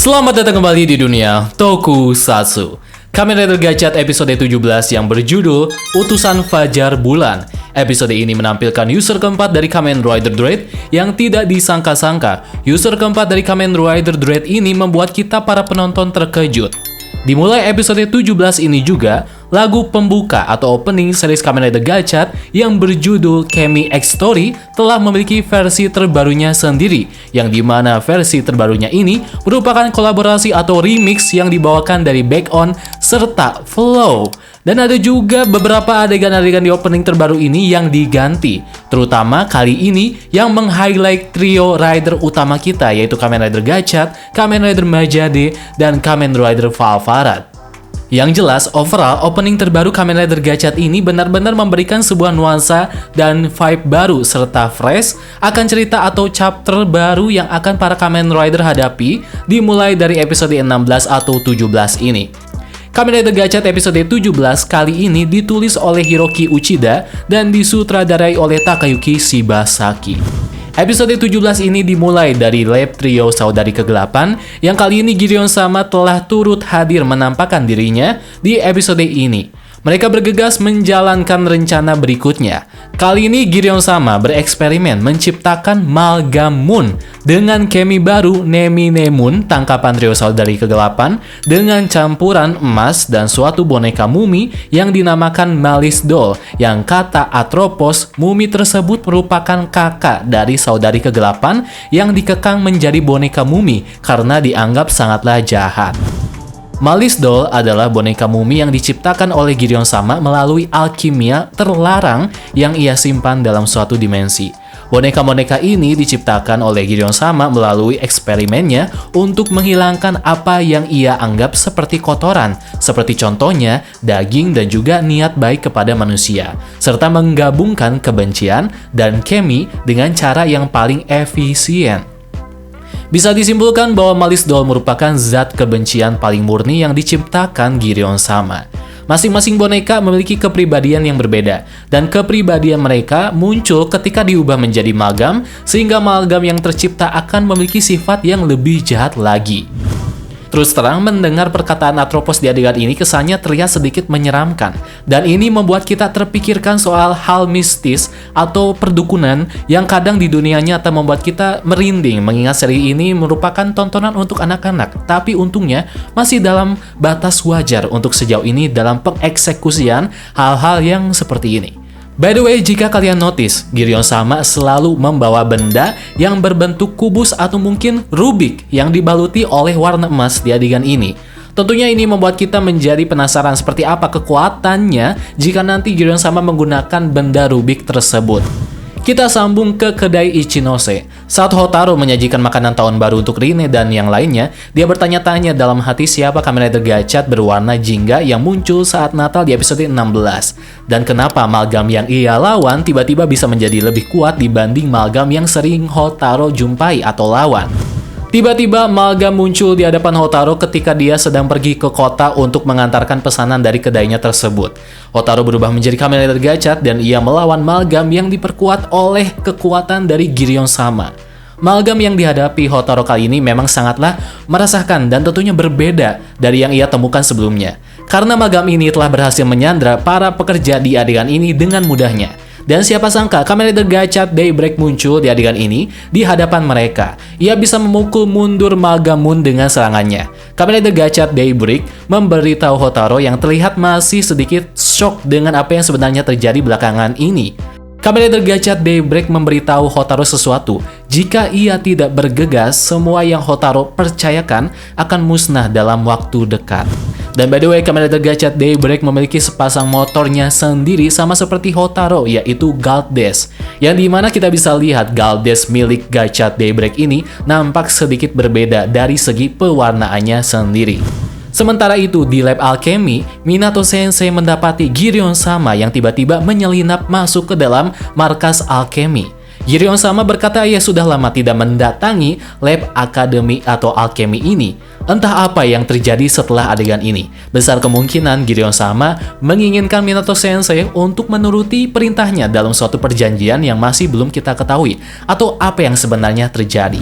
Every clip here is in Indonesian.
Selamat datang kembali di dunia Tokusatsu. Kamen Rider Gachat episode 17 yang berjudul Utusan Fajar Bulan. Episode ini menampilkan user keempat dari Kamen Rider Dread yang tidak disangka-sangka. User keempat dari Kamen Rider Dread ini membuat kita para penonton terkejut. Dimulai episode 17 ini juga, lagu pembuka atau opening series Kamen Rider Gachat yang berjudul Kemi X Story telah memiliki versi terbarunya sendiri, yang dimana versi terbarunya ini merupakan kolaborasi atau remix yang dibawakan dari Back On serta Flow. Dan ada juga beberapa adegan-adegan di opening terbaru ini yang diganti, terutama kali ini yang meng-highlight trio rider utama kita, yaitu Kamen Rider Gachat, Kamen Rider Majade, dan Kamen Rider Valvarat. Yang jelas, overall, opening terbaru Kamen Rider Gachat ini benar-benar memberikan sebuah nuansa dan vibe baru serta fresh akan cerita atau chapter baru yang akan para Kamen Rider hadapi dimulai dari episode 16 atau 17 ini. Kamen Rider Gachat episode 17 kali ini ditulis oleh Hiroki Uchida dan disutradarai oleh Takayuki Shibasaki. Episode 17 ini dimulai dari lab trio Saudari Kegelapan yang kali ini Gideon Sama telah turut hadir menampakkan dirinya di episode ini. Mereka bergegas menjalankan rencana berikutnya. Kali ini Gideon Sama bereksperimen menciptakan Malgam Moon dengan kemi baru Nemi Nemun, tangkapan trio Saudari Kegelapan, dengan campuran emas dan suatu boneka mumi yang dinamakan Malice Doll, yang kata Atropos, mumi tersebut merupakan kakak dari Saudari Kegelapan yang dikekang menjadi boneka mumi karena dianggap sangatlah jahat. Malice Doll adalah boneka mumi yang diciptakan oleh Gideon Sama melalui alkimia terlarang yang ia simpan dalam suatu dimensi. Boneka-boneka ini diciptakan oleh Gideon Sama melalui eksperimennya untuk menghilangkan apa yang ia anggap seperti kotoran, seperti contohnya daging dan juga niat baik kepada manusia, serta menggabungkan kebencian dan kemi dengan cara yang paling efisien. Bisa disimpulkan bahwa Malice Doll merupakan zat kebencian paling murni yang diciptakan Gideon Sama. Masing-masing boneka memiliki kepribadian yang berbeda, dan kepribadian mereka muncul ketika diubah menjadi malgam, sehingga malgam yang tercipta akan memiliki sifat yang lebih jahat lagi. Terus terang, mendengar perkataan Atropos di adegan ini kesannya terlihat sedikit menyeramkan, dan ini membuat kita terpikirkan soal hal mistis atau perdukunan yang kadang di dunia nyata membuat kita merinding, mengingat seri ini merupakan tontonan untuk anak-anak, tapi untungnya masih dalam batas wajar untuk sejauh ini dalam pengeksekusian hal-hal yang seperti ini. By the way, jika kalian notice, Gideon Sama selalu membawa benda yang berbentuk kubus atau mungkin Rubik yang dibaluti oleh warna emas di adegan ini. Tentunya ini membuat kita menjadi penasaran seperti apa kekuatannya jika nanti Gideon Sama menggunakan benda Rubik tersebut. Kita sambung ke kedai Ichinose. Saat Hotaru menyajikan makanan tahun baru untuk Rine dan yang lainnya, dia bertanya-tanya dalam hati siapa Kamen Rider Gachat berwarna jingga yang muncul saat Natal di episode 16. Dan kenapa Malgam yang ia lawan tiba-tiba bisa menjadi lebih kuat dibanding Malgam yang sering Hotaru jumpai atau lawan. Tiba-tiba Malgam muncul di hadapan Hotaru ketika dia sedang pergi ke kota untuk mengantarkan pesanan dari kedainya tersebut. Hotaru berubah menjadi Kamen Rider Gachat dan ia melawan Malgam yang diperkuat oleh kekuatan dari Gideon Sama. Malgam yang dihadapi Hotaru kali ini memang sangatlah meresahkan dan tentunya berbeda dari yang ia temukan sebelumnya. Karena Malgam ini telah berhasil menyandra para pekerja di adegan ini dengan mudahnya. Dan siapa sangka Kamen Rider Gachat Daybreak muncul di adegan ini di hadapan mereka. Ia bisa memukul mundur Malgam Moon dengan serangannya. Kamen Rider Gachat Daybreak memberitahu Hotaru yang terlihat masih sedikit shock dengan apa yang sebenarnya terjadi belakangan ini. Kamen Rider Gachat Daybreak memberitahu Hotaru sesuatu. Jika ia tidak bergegas, semua yang Hotaru percayakan akan musnah dalam waktu dekat. Dan by the way, Kamen Rider Gachat Daybreak memiliki sepasang motornya sendiri sama seperti Hotaru, yaitu Galdes. Yang dimana kita bisa lihat Galdes milik Gachat Daybreak ini nampak sedikit berbeda dari segi pewarnaannya sendiri. Sementara itu, di lab alkemi, Minato Sensei mendapati Gideon Sama yang tiba-tiba menyelinap masuk ke dalam markas alkemi. Gideon Sama berkata ia sudah lama tidak mendatangi lab akademi atau alkemi ini. Entah apa yang terjadi setelah adegan ini. Besar kemungkinan Gideon Sama menginginkan Minato Sensei untuk menuruti perintahnya dalam suatu perjanjian yang masih belum kita ketahui, atau apa yang sebenarnya terjadi.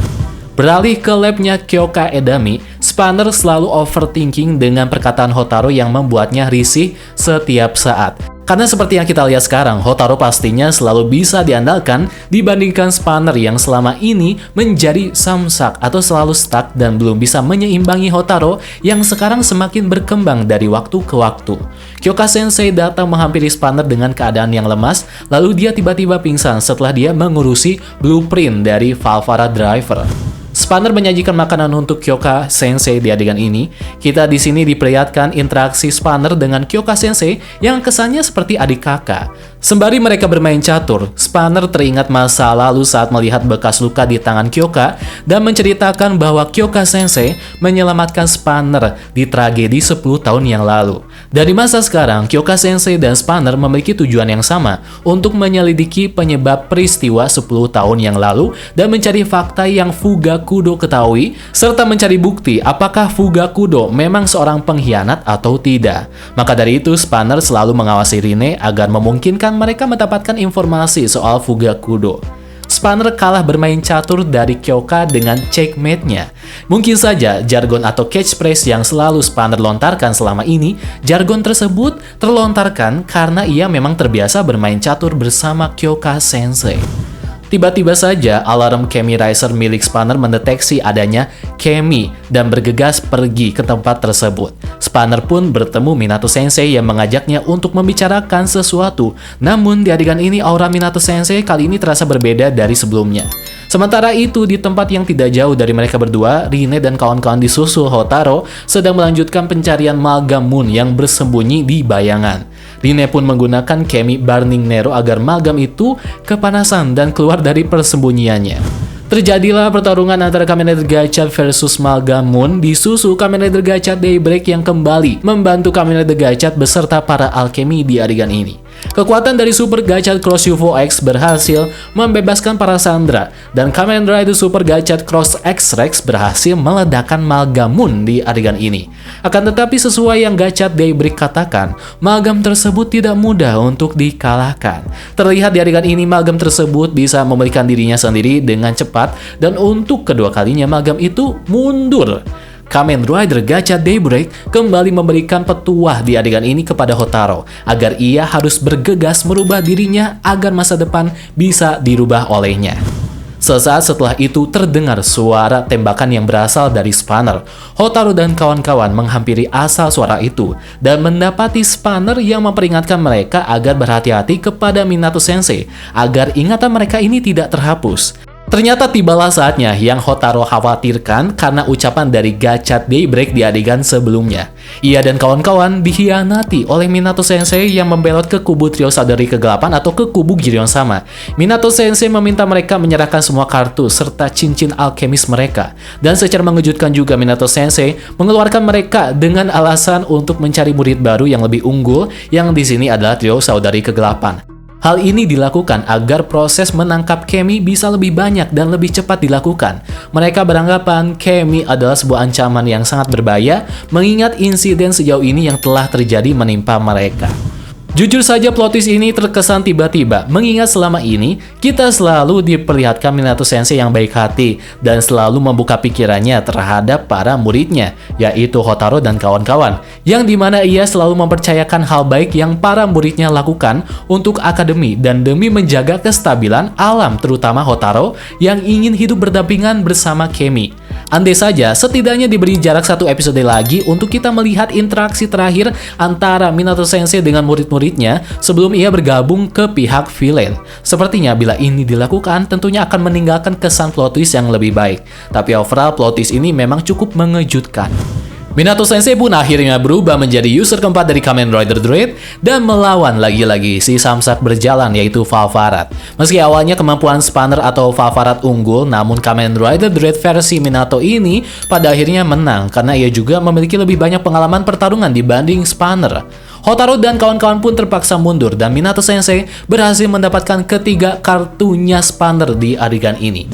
Beralih ke labnya Kyoka Edami, Spanner selalu overthinking dengan perkataan Hotaru yang membuatnya risih setiap saat. Karena seperti yang kita lihat sekarang, Hotaru pastinya selalu bisa diandalkan dibandingkan Spanner yang selama ini menjadi samsak atau selalu stuck dan belum bisa menyeimbangi Hotaru yang sekarang semakin berkembang dari waktu ke waktu. Kyoka Sensei datang menghampiri Spanner dengan keadaan yang lemas, lalu dia tiba-tiba pingsan setelah dia mengurusi blueprint dari Valvara Driver. Spanner menyajikan makanan untuk Kyoka Sensei di adegan ini. Kita di sini diperlihatkan interaksi Spanner dengan Kyoka Sensei yang kesannya seperti adik kakak. Sembari mereka bermain catur, Spanner teringat masa lalu saat melihat bekas luka di tangan Kyoka dan menceritakan bahwa Kyoka Sensei menyelamatkan Spanner di tragedi 10 tahun yang lalu. Dari masa sekarang, Kyoka Sensei dan Spanner memiliki tujuan yang sama untuk menyelidiki penyebab peristiwa 10 tahun yang lalu dan mencari fakta yang Fugakudo ketahui, serta mencari bukti apakah Fugakudo memang seorang pengkhianat atau tidak. Maka dari itu, Spanner selalu mengawasi Rine agar memungkinkan mereka mendapatkan informasi soal Fugakudo. Spanner kalah bermain catur dari Kyoka dengan checkmate-nya. Mungkin saja jargon atau catchphrase yang selalu Spanner lontarkan selama ini, jargon tersebut terlontarkan karena ia memang terbiasa bermain catur bersama Kyoka Sensei. Tiba-tiba saja alarm Kemi Riser milik Spanner mendeteksi adanya Kemi dan bergegas pergi ke tempat tersebut. Spanner pun bertemu Minato Sensei yang mengajaknya untuk membicarakan sesuatu. Namun di adegan ini aura Minato Sensei kali ini terasa berbeda dari sebelumnya. Sementara itu di tempat yang tidak jauh dari mereka berdua, Rine dan kawan-kawan disusul Hotaru sedang melanjutkan pencarian Malgam Moon yang bersembunyi di bayangan. Rine pun menggunakan Kemi Burning Nero agar Malgam itu kepanasan dan keluar dari persembunyiannya. Terjadilah pertarungan antara Kamen Rider Gachat versus Malgam Moon disusul Kamen Rider Gachat Daybreak yang kembali membantu Kamen Rider Gachat beserta para alkemi di adegan ini. Kekuatan dari Super Gachat Cross UFO X berhasil membebaskan para Sandra dan Kamen Rider Super Gachat Cross X-Rex berhasil meledakkan Malgam Moon di adegan ini. Akan tetapi sesuai yang Gachat Daybreak katakan, Malgam tersebut tidak mudah untuk dikalahkan. Terlihat di adegan ini Malgam tersebut bisa memulihkan dirinya sendiri dengan cepat dan untuk kedua kalinya Malgam itu mundur. Kamen Rider Gachat Daybreak kembali memberikan petuah di adegan ini kepada Hotaru agar ia harus bergegas merubah dirinya agar masa depan bisa dirubah olehnya. Sesaat setelah itu terdengar suara tembakan yang berasal dari Spanner. Hotaru dan kawan-kawan menghampiri asal suara itu dan mendapati Spanner yang memperingatkan mereka agar berhati-hati kepada Minato Sensei agar ingatan mereka ini tidak terhapus. Ternyata tibalah saatnya yang Hotaru khawatirkan karena ucapan dari Gachat Daybreak di adegan sebelumnya. Ia dan kawan-kawan dikhianati oleh Minato Sensei yang membelot ke kubu trio saudari kegelapan atau ke kubu Gideon sama. Minato Sensei meminta mereka menyerahkan semua kartu serta cincin alkemis mereka. Dan secara mengejutkan juga Minato Sensei mengeluarkan mereka dengan alasan untuk mencari murid baru yang lebih unggul yang di sini adalah trio saudari kegelapan. Hal ini dilakukan agar proses menangkap Kemi bisa lebih banyak dan lebih cepat dilakukan. Mereka beranggapan Kemi adalah sebuah ancaman yang sangat berbahaya mengingat insiden sejauh ini yang telah terjadi menimpa mereka. Jujur saja plot twist ini terkesan tiba-tiba, mengingat selama ini kita selalu diperlihatkan Minato Sensei yang baik hati dan selalu membuka pikirannya terhadap para muridnya, yaitu Hotaru dan kawan-kawan, yang dimana ia selalu mempercayakan hal baik yang para muridnya lakukan untuk akademi dan demi menjaga kestabilan alam, terutama Hotaru yang ingin hidup berdampingan bersama Kemi. Andai saja setidaknya diberi jarak satu episode lagi untuk kita melihat interaksi terakhir antara Minato Sensei dengan murid-muridnya sebelum ia bergabung ke pihak villain. Sepertinya bila ini dilakukan tentunya akan meninggalkan kesan plot twist yang lebih baik. Tapi overall plot twist ini memang cukup mengejutkan. Minato Sensei pun akhirnya berubah menjadi user keempat dari Kamen Rider Dread dan melawan lagi-lagi si samsak berjalan yaitu Valvarat. Meski awalnya kemampuan Spanner atau Valvarat unggul, namun Kamen Rider Dread versi Minato ini pada akhirnya menang karena ia juga memiliki lebih banyak pengalaman pertarungan dibanding Spanner. Hotaru dan kawan-kawan pun terpaksa mundur dan Minato Sensei berhasil mendapatkan ketiga kartunya Spanner di adegan ini.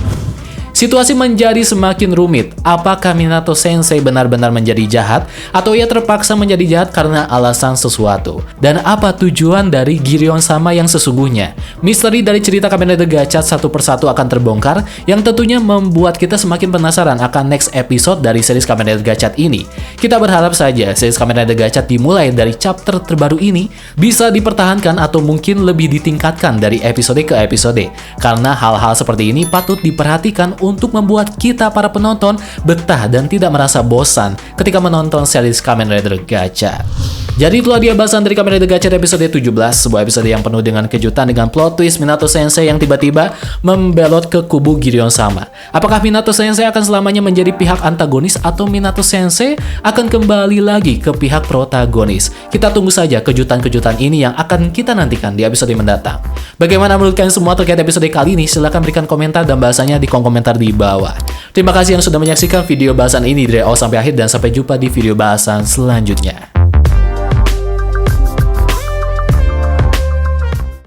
Situasi menjadi semakin rumit. Apakah Minato Sensei benar-benar menjadi jahat atau ia terpaksa menjadi jahat karena alasan sesuatu? Dan apa tujuan dari Gideon Sama yang sesungguhnya? Misteri dari cerita Kamen Rider Gachat satu persatu akan terbongkar yang tentunya membuat kita semakin penasaran akan next episode dari series Kamen Rider Gachat ini. Kita berharap saja series Kamen Rider Gachat dimulai dari chapter terbaru ini bisa dipertahankan atau mungkin lebih ditingkatkan dari episode ke episode, karena hal-hal seperti ini patut diperhatikan untuk membuat kita para penonton betah dan tidak merasa bosan ketika menonton series Kamen Rider Gachat. Jadi itulah dia bahasan dari Kamen Rider Gachat episode 17, sebuah episode yang penuh dengan kejutan dengan plot twist Minato Sensei yang tiba-tiba membelot ke kubu Gideon Sama. Apakah Minato Sensei akan selamanya menjadi pihak antagonis atau Minato Sensei akan kembali lagi ke pihak protagonis? Kita tunggu saja kejutan-kejutan ini yang akan kita nantikan di episode mendatang. Bagaimana menurut kalian semua terkait episode kali ini? Silahkan berikan komentar dan bahasanya di kolom komentar di bawah. Terima kasih yang sudah menyaksikan video bahasan ini dari awal sampai akhir dan sampai jumpa di video bahasan selanjutnya.